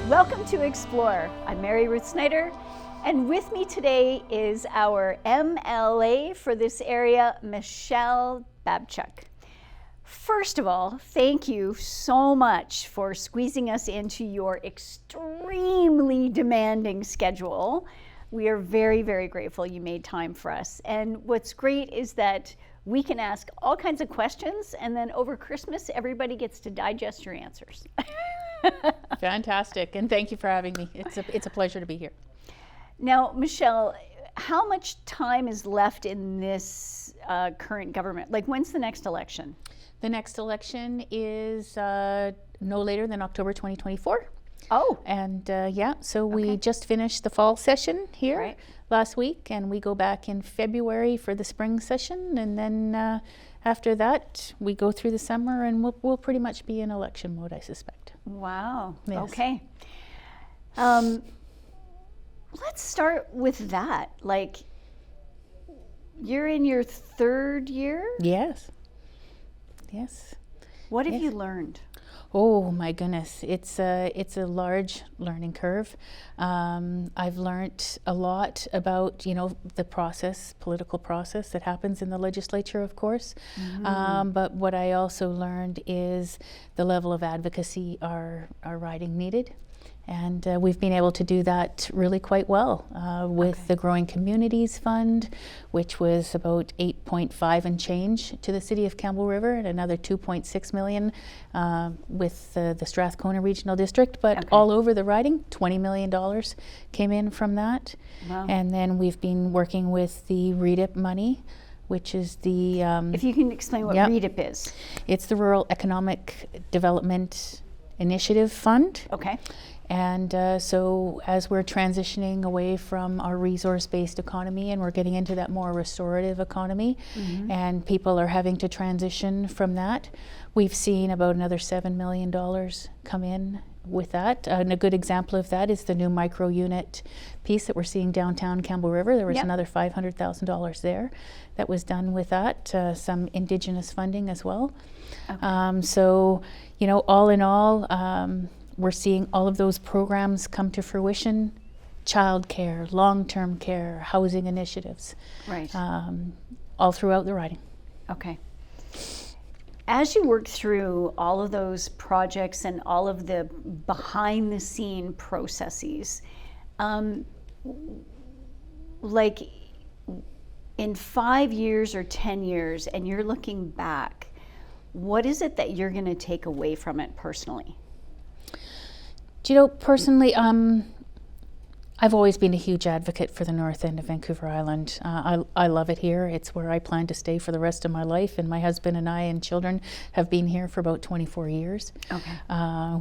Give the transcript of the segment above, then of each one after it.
Welcome to Explore. I'm Mary Ruth Snyder, and with me today is our MLA for this area, Michele Babchuk. First of all, thank you so much for squeezing us into your extremely demanding schedule. We are very, very grateful you made time for us. And what's great is that we can ask all kinds of questions, and then over Christmas, everybody gets to digest your answers. Fantastic, and thank you for having me. It's a pleasure to be here. Now, Michele, how much time is left in this current government? Like, when's the next election? The next election is no later than October 2024. Oh. And so we just finished the fall session here last week, and we go back in February for the spring session, and then after that we go through the summer, and we'll pretty much be in election mode, I suspect. Wow. Yes. Okay. Let's start with that. Like, you're in your third year? Yes. What have you learned? Oh my goodness, it's a large learning curve. I've learned a lot about, the political process that happens in the legislature, of course. But what I also learned is the level of advocacy our riding needed. And we've been able to do that really quite well with the Growing Communities Fund, which was about 8.5 and change to the city of Campbell River, and another 2.6 million with the Strathcona Regional District. But all over the riding, $20 million came in from that. Wow. And then we've been working with the REDIP money, which is the... if you can explain what REDIP is. It's the Rural Economic Development Initiative Fund. Okay. And so as we're transitioning away from our resource-based economy, and we're getting into that more restorative economy, and people are having to transition from that, we've seen about another $7 million come in with that. And a good example of that is the new micro unit piece that we're seeing downtown Campbell River. There was another $500,000 there that was done with that, some Indigenous funding as well. So, all in all, we're seeing all of those programs come to fruition: childcare, long-term care, housing initiatives, all throughout the riding. Okay. As you work through all of those projects and all of the behind-the-scene processes, like in 5 years or 10 years, and you're looking back, what is it that you're going to take away from it personally? Personally, I've always been a huge advocate for the north end of Vancouver Island. I love it here. It's where I plan to stay for the rest of my life, and my husband and I and children have been here for about 24 years. Okay.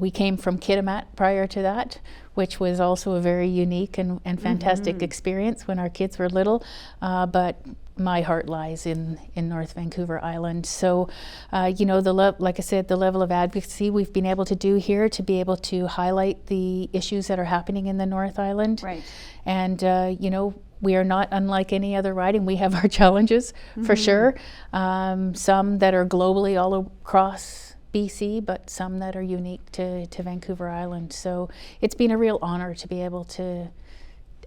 We came from Kitimat prior to that, which was also a very unique and fantastic experience when our kids were little, but my heart lies in North Vancouver Island. So, like I said, the level of advocacy we've been able to do here to be able to highlight the issues that are happening in the North Island. Right. And, we are not unlike any other riding. We have our challenges, for sure. Some that are globally all across BC, but some that are unique to Vancouver Island. So it's been a real honor to be able to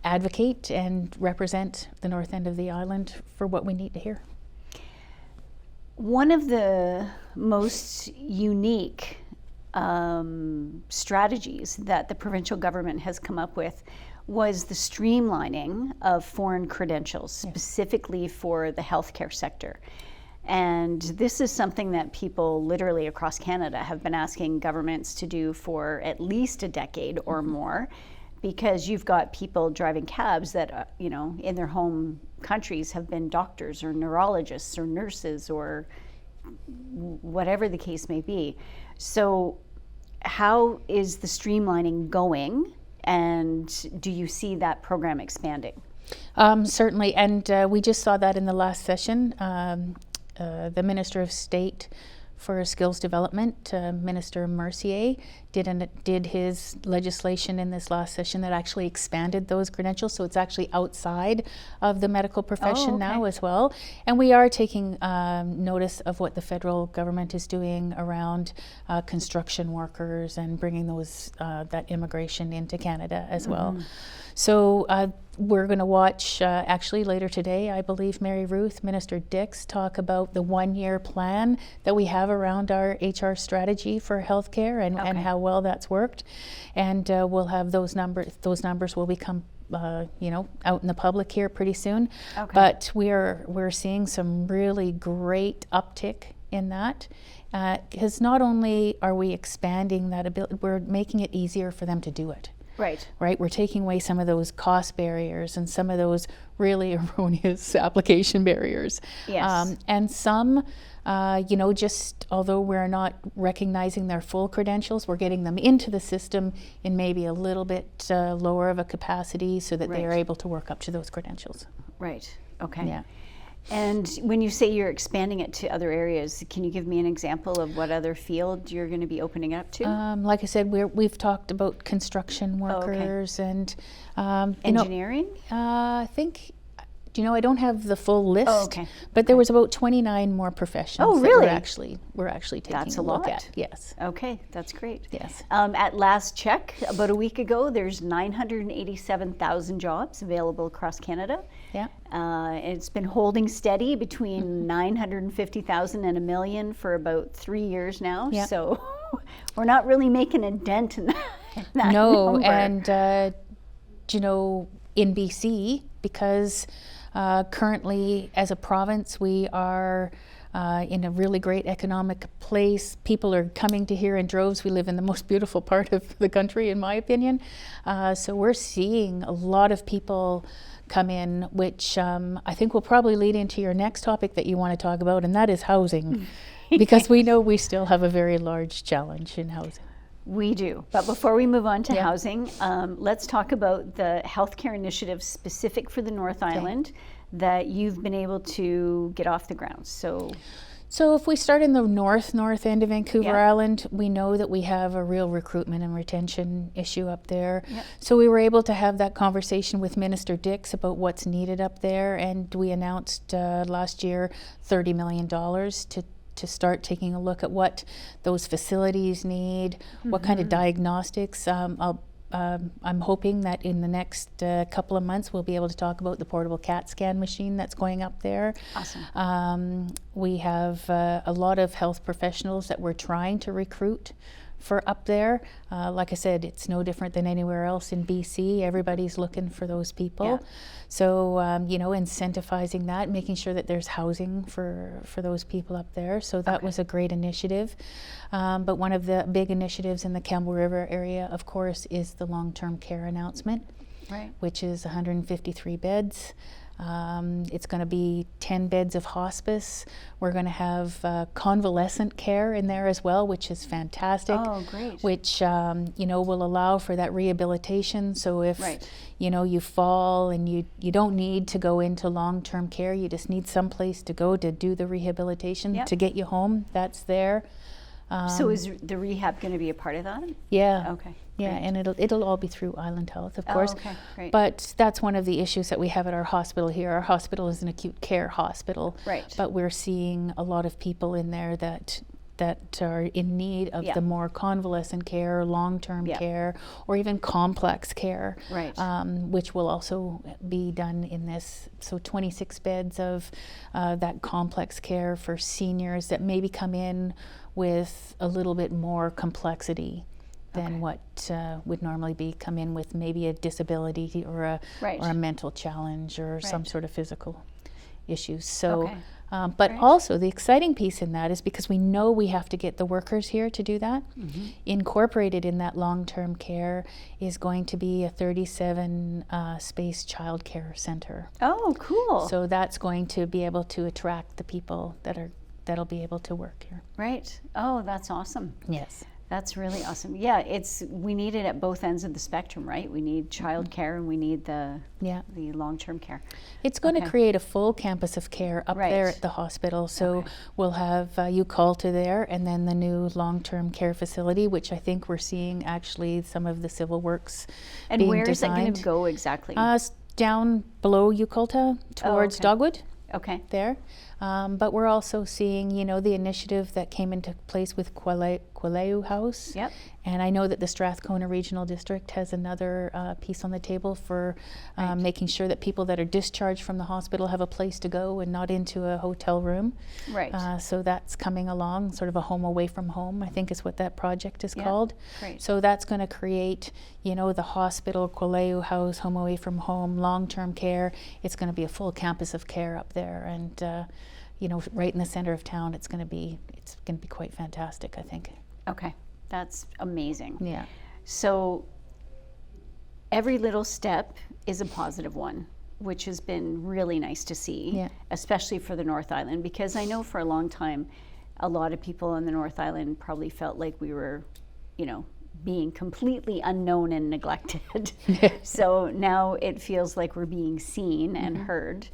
advocate and represent the north end of the island for what we need to hear. One of the most unique strategies that the provincial government has come up with was the streamlining of foreign credentials, specifically for the healthcare sector. And this is something that people literally across Canada have been asking governments to do for at least a decade or more, because you've got people driving cabs that, in their home countries have been doctors or neurologists or nurses or whatever the case may be. So how is the streamlining going, and do you see that program expanding? Certainly, and we just saw that in the last session. The Minister of State for skills development. Minister Mercier did his legislation in this last session that actually expanded those credentials, so it's actually outside of the medical profession now as well. And we are taking notice of what the federal government is doing around construction workers and bringing those that immigration into Canada as well. So we're going to watch, actually later today, I believe, Mary Ruth, Minister Dix, talk about the one-year plan that we have around our HR strategy for healthcare and how well that's worked. And we'll have those numbers will become out in the public here pretty soon. But we're seeing some really great uptick in that. Because not only are we expanding that ability, we're making it easier for them to do it. Right. We're taking away some of those cost barriers and some of those really erroneous application barriers. Yes. And some, just although we're not recognizing their full credentials, we're getting them into the system in maybe a little bit lower of a capacity so that they are able to work up to those credentials. Right. Okay. Yeah. And when you say you're expanding it to other areas, can you give me an example of what other field you're going to be opening up to? Like I said, we've talked about construction workers and engineering. I think. I don't have the full list, but there was about 29 more professions. Oh, really? That we're actually taking a look at. Yes. Okay, that's great. Yes. At last check, about a week ago, there's 987,000 jobs available across Canada. Yeah. It's been holding steady between 950,000 and 1 million for about 3 years now. Yeah. So we're not really making a dent in that No, number. and in BC, because currently, as a province, we are in a really great economic place. People are coming to here in droves. We live in the most beautiful part of the country, in my opinion. So we're seeing a lot of people come in, which I think will probably lead into your next topic that you want to talk about, and that is housing, because we know we still have a very large challenge in housing. We do. But before we move on to housing, let's talk about the healthcare initiative specific for the North Island that you've been able to get off the ground. So if we start in the north end of Vancouver Island, we know that we have a real recruitment and retention issue up there. So we were able to have that conversation with Minister Dix about what's needed up there, and we announced last year $30 million to start taking a look at what those facilities need, what kind of diagnostics. I'm hoping that in the next couple of months we'll be able to talk about the portable CAT scan machine that's going up there. Awesome. We have a lot of health professionals that we're trying to recruit for up there. Like I said, it's no different than anywhere else in BC. Everybody's looking for those people. So, incentivizing that, making sure that there's housing for those people up there. So that was a great initiative. But one of the big initiatives in the Campbell River area, of course, is the long-term care announcement, which is 153 beds. It's going to be 10 beds of hospice. We're going to have convalescent care in there as well, which is fantastic. Oh, great. Which, will allow for that rehabilitation. So if, you fall and you don't need to go into long-term care, you just need some place to go to do the rehabilitation to get you home, that's there. So is the rehab going to be a part of that? Yeah. Okay. Yeah, and it'll all be through Island Health, of course. Okay, great. But that's one of the issues that we have at our hospital here. Our hospital is an acute care hospital, but we're seeing a lot of people in there that are in need of the more convalescent care, long-term care, or even complex care, which will also be done in this. So 26 beds of that complex care for seniors that maybe come in with a little bit more complexity than what would normally come in with maybe a disability or a mental challenge or some sort of physical issues. So, but also the exciting piece in that is because we know we have to get the workers here to do that. Incorporated in that long-term care is going to be a 37 space child care center. Oh, cool. So that's going to be able to attract the people that'll be able to work here. Right. Oh, that's awesome. Yes. That's really awesome. Yeah, we need it at both ends of the spectrum, right? We need child care and we need the long-term care. It's going to create a full campus of care up there at the hospital. So we'll have UCALTA there, and then the new long-term care facility, which I think we're seeing actually some of the civil works and being where designed. is it going to go exactly? Down below UCALTA towards Dogwood. Okay. There. But we're also seeing, the initiative that came into place with Quileu House. Yep. And I know that the Strathcona Regional District has another piece on the table for making sure that people that are discharged from the hospital have a place to go and not into a hotel room. Right. So that's coming along, sort of a home away from home, I think is what that project is called. Great. So that's going to create, the hospital, Quileu House, home away from home, long-term care. It's going to be a full campus of care up there, and right in the center of town. It's going to be quite fantastic, I think. Okay, that's amazing. Yeah. So every little step is a positive one, which has been really nice to see, especially for the North Island, because I know for a long time, a lot of people on the North Island probably felt like we were, being completely unknown and neglected. So now it feels like we're being seen and heard.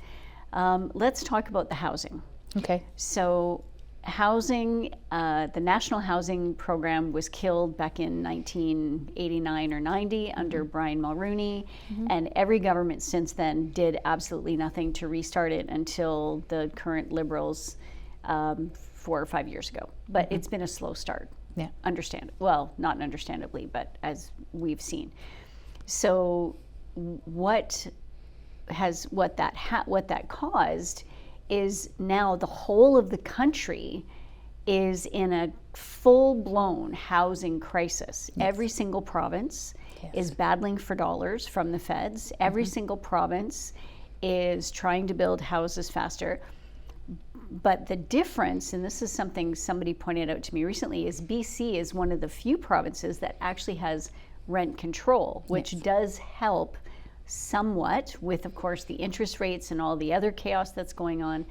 Let's talk about the housing. Okay. So housing, the National Housing Program was killed back in 1989 or 90 under Brian Mulroney, and every government since then did absolutely nothing to restart it until the current Liberals 4 or 5 years ago. But it's been a slow start. Yeah. Well, not understandably, but as we've seen. So what that caused is now the whole of the country is in a full-blown housing crisis. Every single province is battling for dollars from the feds. Every single province is trying to build houses faster. But the difference, and this is something somebody pointed out to me recently, is BC is one of the few provinces that actually has rent control, which does help somewhat with, of course, the interest rates and all the other chaos that's going on.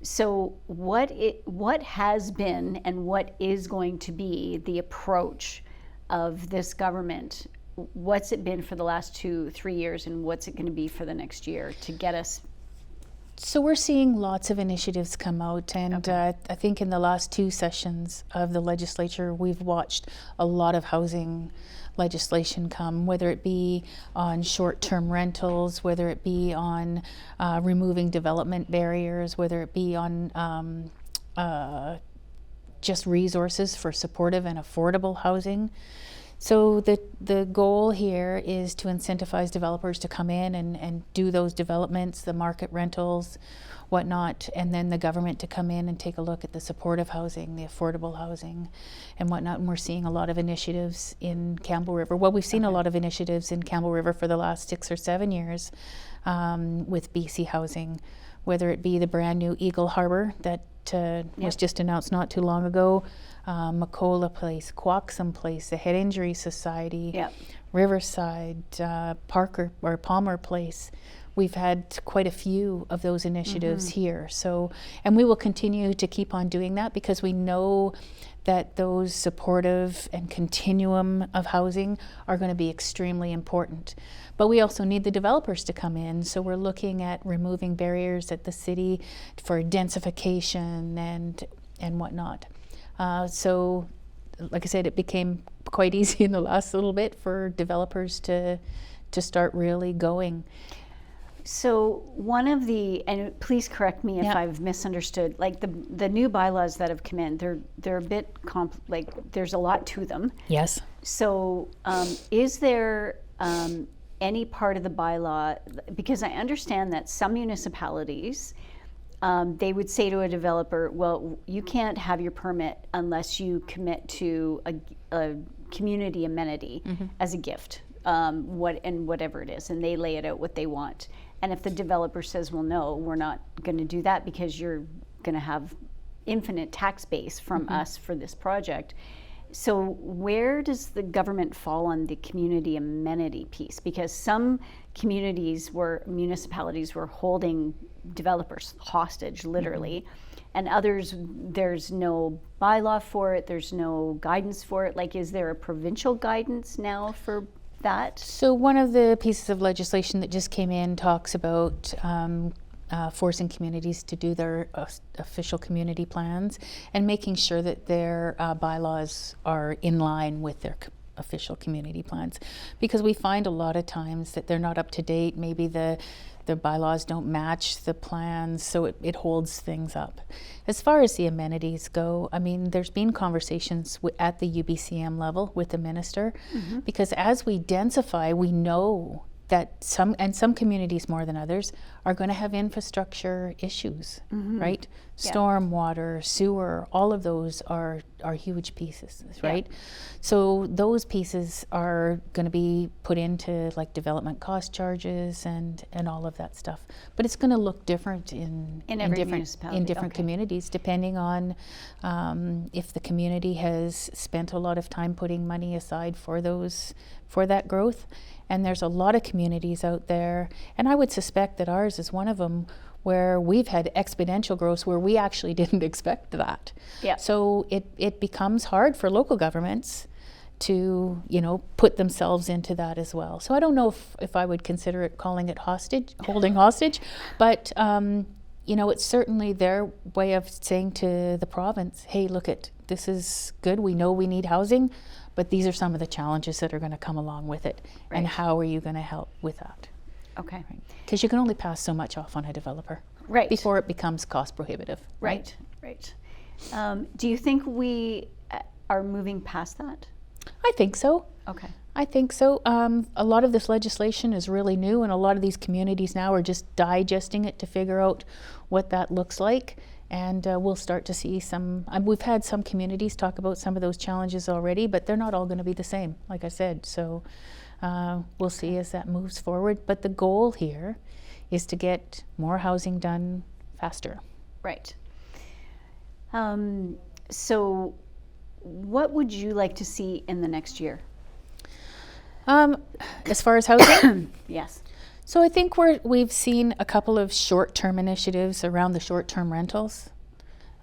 So what has been and what is going to be the approach of this government? What's it been for the last 2-3 years, and what's it going to be for the next year to get us? So we're seeing lots of initiatives come out, and I think in the last 2 sessions of the legislature, we've watched a lot of housing legislation come, whether it be on short-term rentals, whether it be on removing development barriers, whether it be on just resources for supportive and affordable housing. So the goal here is to incentivize developers to come in and do those developments, the market rentals, whatnot, and then the government to come in and take a look at the supportive housing, the affordable housing, and whatnot. And we're seeing a lot of initiatives in Campbell River. Well, we've seen a lot of initiatives in Campbell River for the last 6 or 7 years with BC Housing, whether it be the brand new Eagle Harbour that was just announced not too long ago, Macola Place, Quoxum Place, the Head Injury Society, Riverside, Palmer Place. We've had quite a few of those initiatives here. So, and we will continue to keep on doing that because we know that those supportive and continuum of housing are going to be extremely important. But we also need the developers to come in. So we're looking at removing barriers at the city for densification and whatnot. So, like I said, it became quite easy in the last little bit for developers to start really going. So one of the, and please correct me if I've misunderstood, like the new bylaws that have come in, they're a bit there's a lot to them. Yes. So is there any part of the bylaw, because I understand that some municipalities, they would say to a developer, well, you can't have your permit unless you commit to a community amenity as a gift, whatever it is, and they lay it out what they want. And if the developer says, well, no, we're not going to do that because you're going to have infinite tax base from us for this project, So where does the government fall on the community amenity piece? Because some municipalities were holding developers hostage, literally, and others, there's no bylaw for it, there's no guidance for it. Like, is there a provincial guidance now for that? So one of the pieces of legislation that just came in talks about forcing communities to do their official community plans and making sure that their bylaws are in line with their official community plans, because we find a lot of times that they're not up to date. Maybe the bylaws don't match the plans, so it holds things up. As far as the amenities go, I mean, there's been conversations at the UBCM level with the minister, because as we densify, we know that some communities more than others are going to have infrastructure issues, right? Stormwater, sewer, all of those are huge pieces, right? So those pieces are going to be put into like development cost charges and all of that stuff. But it's going to look different in different communities, depending on if the community has spent a lot of time putting money aside for that growth. And there's a lot of communities out there, and I would suspect that ours is one of them, where we've had exponential growth where we actually didn't expect that. So it becomes hard for local governments to, put themselves into that as well. So I don't know if I would consider it holding hostage, but it's certainly their way of saying to the province, hey, this is good, we know we need housing, but these are some of the challenges that are going to come along with it. And how are you going to help with that? Okay. Because you can only pass so much off on a developer before it becomes cost prohibitive. Right. Do you think we are moving past that? I think so. Okay. I think so. A lot of this legislation is really new, and a lot of these communities now are just digesting it to figure out what that looks like. And we'll start to see we've had some communities talk about some of those challenges already, but they're not all going to be the same, like I said. So we'll see as that moves forward. But the goal here is to get more housing done faster. Right. So what would you like to see in the next year? As far as housing? Yes. So I think we've seen a couple of short-term initiatives around the short-term rentals.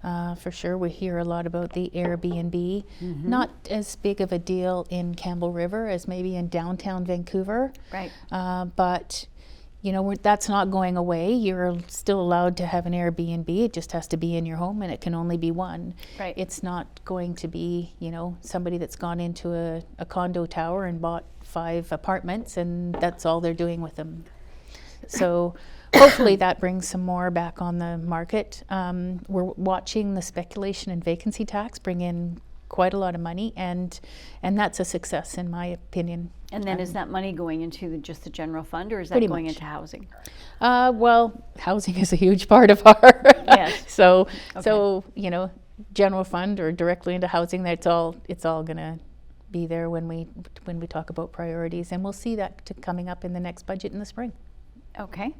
For sure, we hear a lot about the Airbnb. Not as big of a deal in Campbell River as maybe in downtown Vancouver. Right. But that's not going away. You're still allowed to have an Airbnb. It just has to be in your home, and it can only be one. Right. It's not going to be, somebody that's gone into a condo tower and bought 5 apartments, and that's all they're doing with them. So hopefully that brings some more back on the market. We're watching the speculation and vacancy tax bring in quite a lot of money, and that's a success in my opinion. And then is that money going into just the general fund, or is that Pretty going much into housing? Well, housing is a huge part of our Yes. So general fund or directly into housing, it's all going to be there when we talk about priorities, and we'll see that coming up in the next budget in the spring. Okay.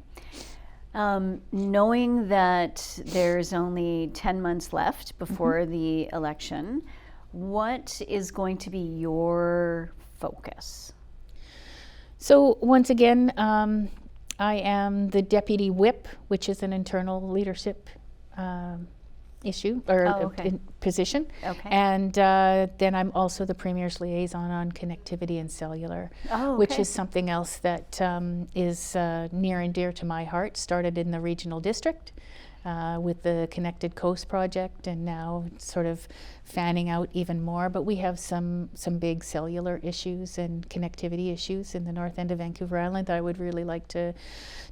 Knowing that there's only 10 months left before the election, what is going to be your focus? So once again, I am the deputy whip, which is an internal leadership issue or position. Okay. And then I'm also the Premier's liaison on connectivity and cellular, which is something else that is near and dear to my heart. Started in the regional district with the Connected Coast project, and now sort of fanning out even more. But we have some big cellular issues and connectivity issues in the north end of Vancouver Island that I would really like to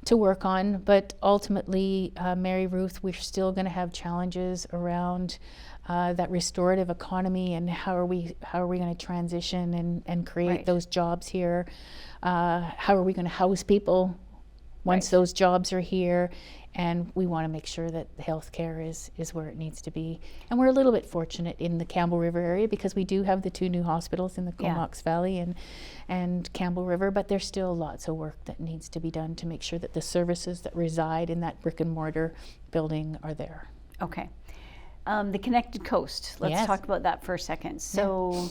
work on. But ultimately, Mary Ruth, we're still going to have challenges around that restorative economy, and how are we going to transition and create those jobs here? How are we going to house people once those jobs are here? And we want to make sure that the healthcare is where it needs to be. And we're a little bit fortunate in the Campbell River area because we do have the 2 new hospitals in the Comox Valley and Campbell River, but there's still lots of work that needs to be done to make sure that the services that reside in that brick and mortar building are there. Okay. The Connected Coast. Let's Yes. talk about that for a second. So,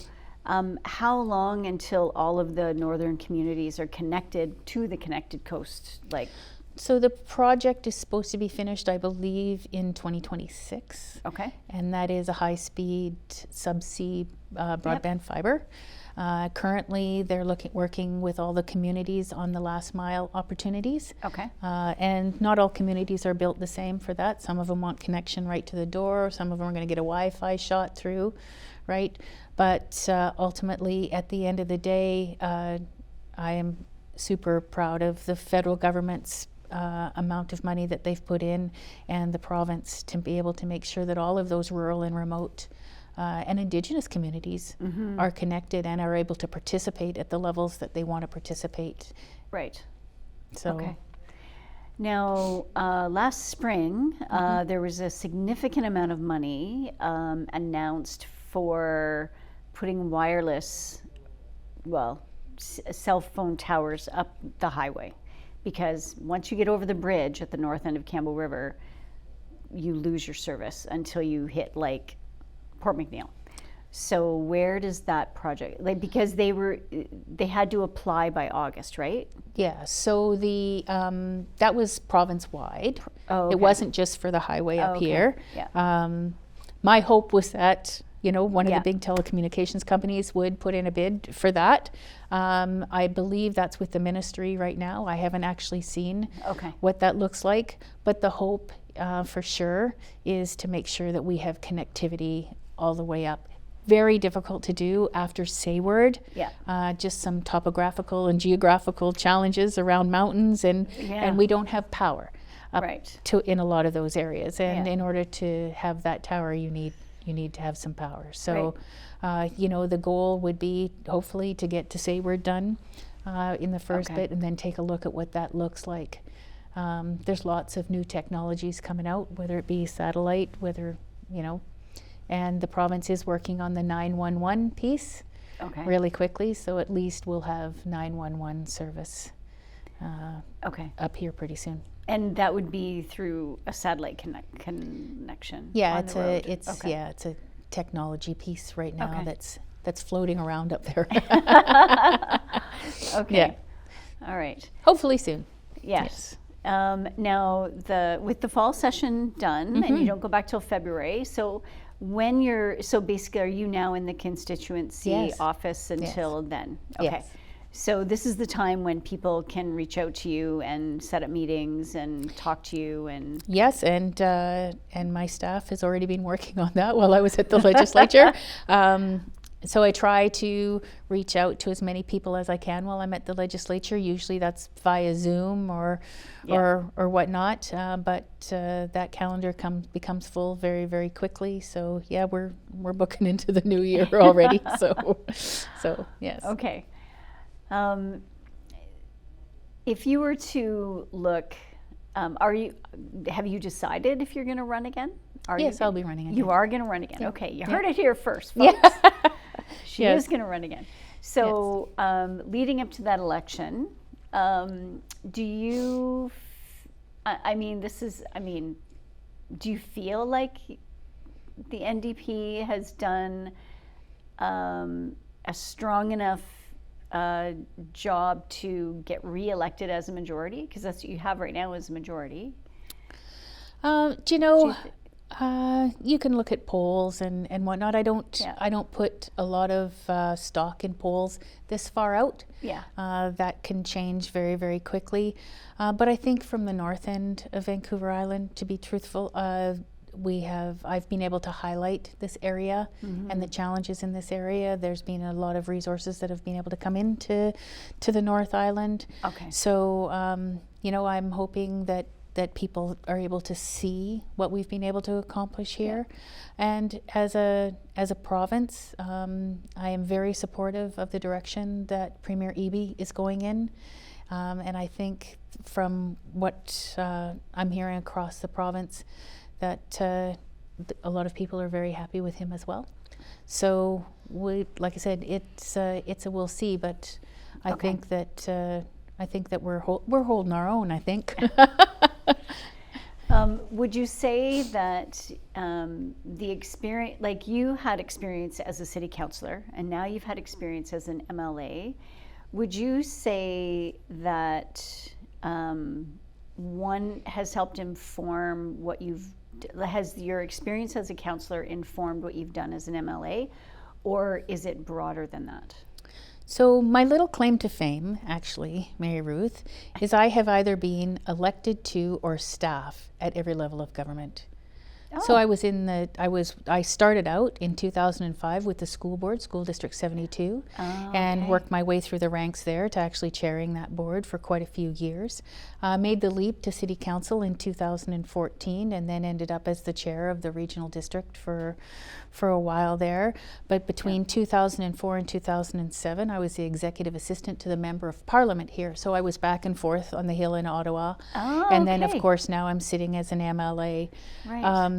how long until all of the northern communities are connected to the Connected Coast? Like, So the project is supposed to be finished, I believe, in 2026. okay, And that is a high-speed subsea broadband fiber. Currently, they're working with all the communities on the last mile opportunities. okay, And not all communities are built the same for that. Some of them want connection right to the door. Some of them are going to get a Wi-Fi shot through, right? But ultimately, at the end of the day, I am super proud of the federal government's amount of money that they've put in, and the province, to be able to make sure that all of those rural and remote and Indigenous communities are connected and are able to participate at the levels that they want to participate. right. So, Okay. Now, last spring, there was a significant amount of money announced for putting wireless, cell phone towers up the highway. Because once you get over the bridge at the north end of Campbell River, you lose your service until you hit like Port McNeill. So where does that project, like, because they had to apply by August, right? yeah, so that was province-wide. Oh, okay. It wasn't just for the highway up okay. here. Yeah. My hope was that, one of Yeah. the big telecommunications companies would put in a bid for that. I believe that's with the ministry right now. I haven't actually seen Okay. what that looks like, but the hope for sure is to make sure that we have connectivity all the way up. Very difficult to do after Sayward. Yeah. Just some topographical and geographical challenges around mountains, and we don't have power up Right. in a lot of those areas. And Yeah. in order to have that tower, you need to have some power. So, the goal would be hopefully to get to Sayward done in the first Okay. bit, and then take a look at what that looks like. There's lots of new technologies coming out, whether it be satellite, and the province is working on the 911 piece Okay. really quickly, so at least we'll have 911 service Okay. up here pretty soon. And that would be through a satellite connection. Yeah, on the road. it's Okay. a technology piece right now Okay. that's floating around up there. Okay. Yeah. All right. Hopefully soon. Yes. Now, with the fall session done, and you don't go back till February, so basically, are you now in the constituency Yes. office until then? Okay. Yes. So this is the time when people can reach out to you and set up meetings and talk to you and. Yes, and my staff has already been working on that while I was at the legislature. So I try to reach out to as many people as I can while I'm at the legislature. Usually that's via Zoom or whatnot. But that calendar becomes full very, very quickly. So yeah, we're booking into the new year already. So yes. Okay. If you were to look, have you decided if you're going to run again? Yes, I'll be running again. You are going to run again. Yeah. Okay, you Yeah. heard it here first, folks. She Yes. is going to run again. So, leading up to that election, do you? Do you feel like the NDP has done a strong enough job to get reelected as a majority? Because that's what you have right now as a majority. You can look at polls and whatnot. I don't put a lot of stock in polls this far out. Yeah. That can change very, very quickly. But I think from the north end of Vancouver Island, to be truthful, I've been able to highlight this area and the challenges in this area. There's been a lot of resources that have been able to come into the North Island. Okay. So, I'm hoping that people are able to see what we've been able to accomplish here. And as a province, I am very supportive of the direction that Premier Eby is going in. And I think from what I'm hearing across the province, that a lot of people are very happy with him as well. So like I said, it's a we'll see, but I think that we're holding our own, I think. would you say that the experience, like you had experience as a city councillor and now you've had experience as an MLA, would you say that one has helped inform has your experience as a councillor informed what you've done as an MLA, or is it broader than that? So my little claim to fame, actually, Mary Ruth, is I have either been elected to or staff at every level of government. Oh. So I started out in 2005 with the school board, School District 72, and worked my way through the ranks there to actually chairing that board for quite a few years. Made the leap to City Council in 2014 and then ended up as the chair of the regional district for a while there. But between 2004 and 2007, I was the executive assistant to the Member of Parliament here. So I was back and forth on the Hill in Ottawa. And then, of course, now I'm sitting as an MLA. Right.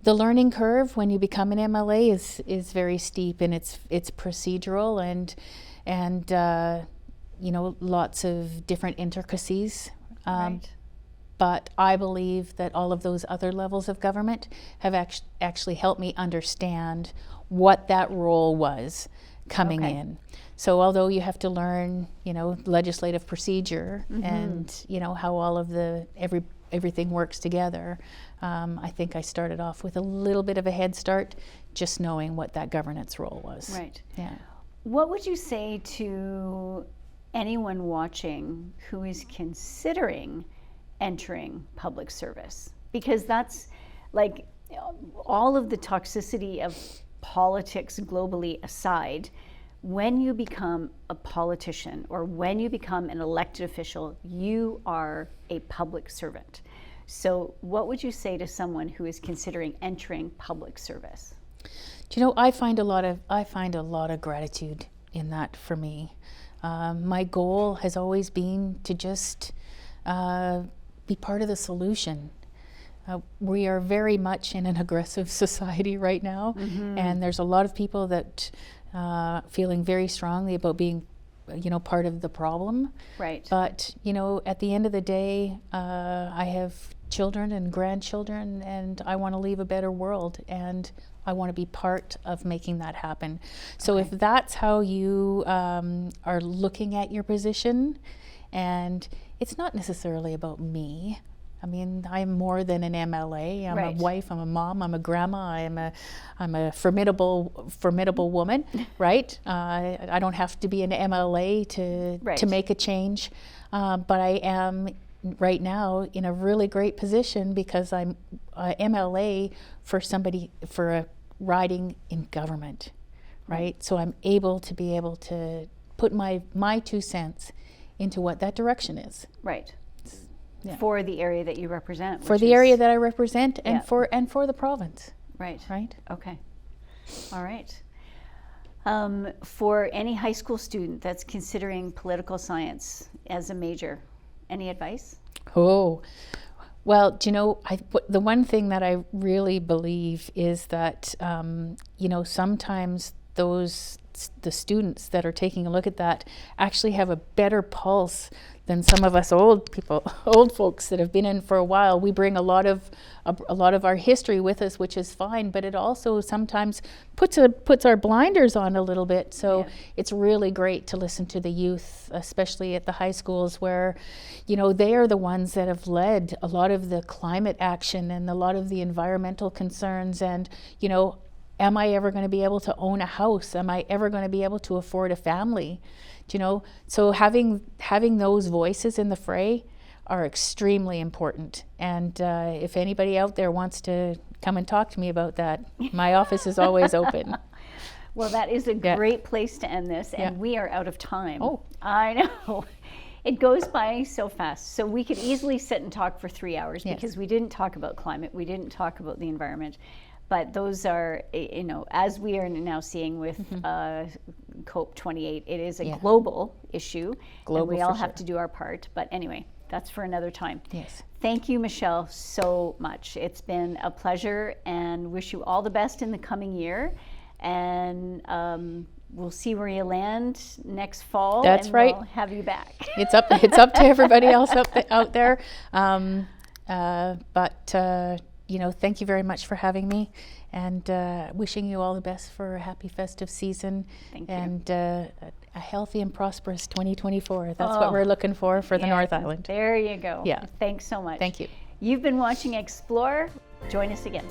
The learning curve when you become an MLA is very steep, and it's procedural and lots of different intricacies. Right. But I believe that all of those other levels of government have actually helped me understand what that role was coming in. So although you have to learn, legislative procedure and how all of everything works together, I think I started off with a little bit of a head start, just knowing what that governance role was. Right. Yeah. What would you say to anyone watching who is considering entering public service? Because that's like all of the toxicity of politics globally aside, when you become a politician or when you become an elected official, you are a public servant. So what would you say to someone who is considering entering public service? I find a lot of gratitude in that for me. My goal has always been to just be part of the solution. We are very much in an aggressive society right now, and there's a lot of people that feeling very strongly about being, part of the problem. Right. But, at the end of the day, I have children and grandchildren, and I want to leave a better world, and I want to be part of making that happen. So if that's how you are looking at your position, and it's not necessarily about me. I mean, I'm more than an MLA. I'm a wife, I'm a mom, I'm a grandma, I'm a formidable woman, right? I don't have to be an MLA to make a change, but I am right now in a really great position because I'm a MLA for a riding in government, right? So I'm able to put my 2 cents into what that direction is. Right. Yeah. For the area that you represent. For the area that I represent and for the province. Right. Right. Okay. All right. For any high school student that's considering political science as a major, any advice? Oh, well, the one thing that I really believe is that, sometimes the students that are taking a look at that actually have a better pulse than some of us old folks that have been in for a while. We bring a lot of our history with us, which is fine, but it also sometimes puts our blinders on a little bit. So it's really great to listen to the youth, especially at the high schools where, they are the ones that have led a lot of the climate action and a lot of the environmental concerns. And, am I ever going to be able to own a house? Am I ever going to be able to afford a family? So having those voices in the fray are extremely important. And if anybody out there wants to come and talk to me about that, my office is always open. Well, that is a great place to end this, and we are out of time. Oh, I know. It goes by so fast. So we could easily sit and talk for 3 hours because we didn't talk about climate, we didn't talk about the environment. But those are, as we are now seeing with COP28, it is a global issue. And we all have to do our part. But anyway, that's for another time. Yes. Thank you, Michele, so much. It's been a pleasure, and wish you all the best in the coming year. And we'll see where you land next fall. That's right. We'll have you back. It's up to everybody else out there. You know, thank you very much for having me, and wishing you all the best for a happy festive season. Thank you. And a healthy and prosperous 2024. That's what we're looking for the North Island. There you go. Yeah. Thanks so much. Thank you. You've been watching Explore. Join us again.